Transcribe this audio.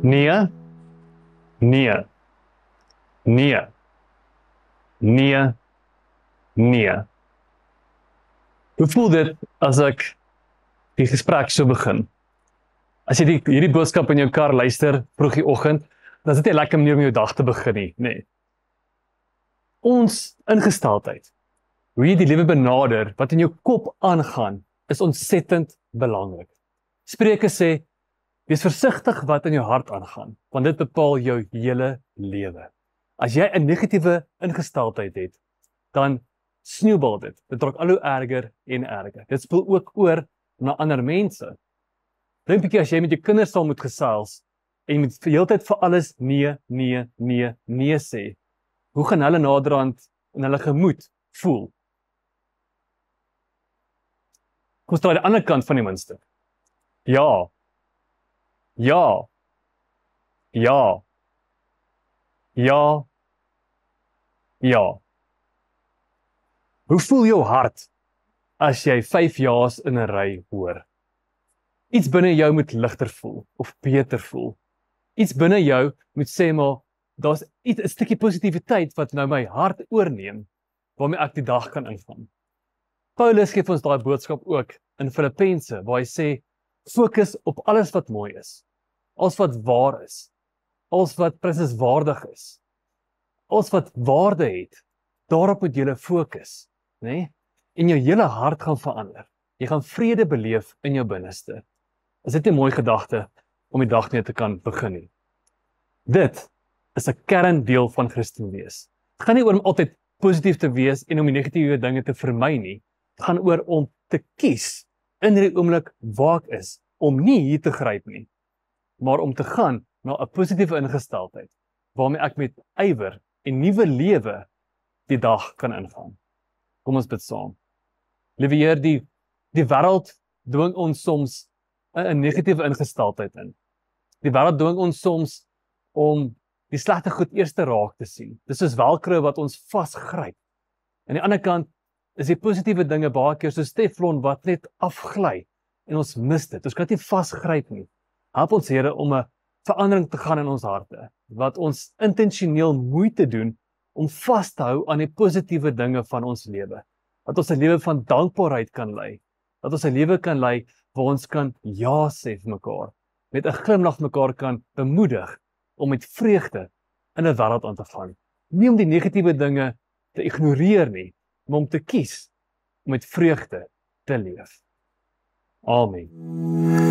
Nee, nee, nee, nee, nee. Hoe voel dit as ek die gesprek so begin? As jy hierdie boodskap in jou kar luister vroeg die oggend, dan is dit 'n lekker manier om jou dag te begin nie, nee. Ons ingesteldheid, hoe jy die lewe benader, wat in jou kop aangaan, is ontsettend belangrik. Spreuke sê, wees versigtig wat in jou hart aangaan, want dit bepaal jou hele lewe. As jy 'n negatiewe ingesteldheid het, dan sneeubal dit. Dit raak al hoe erger en erger. Dit speel ook oor na ander mense. Dink 'n bietjie as jy met jou kinders sal moet gesels en jy moet vir heeltyd vir alles nee sê. Hoe gaan hulle naderhand in hulle gemoed voel? Kom ons draai die ander kant van die muntstuk. Ja. Ja. Ja. Ja. Ja. Hoe voel jou hart as jy 5 ja's in 'n ry hoor? Iets binne jou moet ligter voel of beter voel. Iets binne jou moet sê maar daar's 'n stukkie positiwiteit wat nou my hart oorneem waarmee ek die dag kan ingaan. Paulus gee ons daai boodskap ook in Filippense waar hy sê fokus op alles wat mooi is, alles wat waar is, alles wat prysenswaardig is, alles wat waarde het. Daarop moet jy fokus, né? En jou hele hart gaan verander. Jy gaan vrede beleef in jou binneste. Is dit 'n mooi gedagte om die dag mee te kan begin nie? Dit is 'n kerndeel van Christen wees. Het gaan nie oor om altyd positief te wees en om die negatiewe dinge te vermy nie. Het gaan oor om te kies in die oomblik waar ek is, om nie hier te gryp nie, maar om te gaan na 'n positiewe ingesteldheid, waarmee ek met ywer en nuwe lewe die dag kan ingaan. Kom ons bid saam. Liewe Heer, die wêreld dwing ons soms 'n negatiewe ingesteldheid in. Die wêreld dwing ons soms om die slegte goed eers te raak te sien. Dis soos velcro wat ons vasgryp. Aan die ander kant is die positiewe dinge baie keer soos teflon wat net afgly en ons mis dit. Ons kan dit nie vasgryp nie. Help ons Here om 'n verandering te gaan in ons harte, wat ons intentioneel moeite doen om vas te hou aan die positiewe dinge van ons lewe. Dat ons 'n lewe van dankbaarheid kan lei. Dat ons 'n lewe kan lei waar ons kan ja sê vir mekaar, met 'n glimlag mekaar kan bemoedig om met vreugde in 'n wêreld aan te gaan. Nie om die negatiewe dinge te ignoreer nie, maar om te kies om met vreugde te leef. Amen.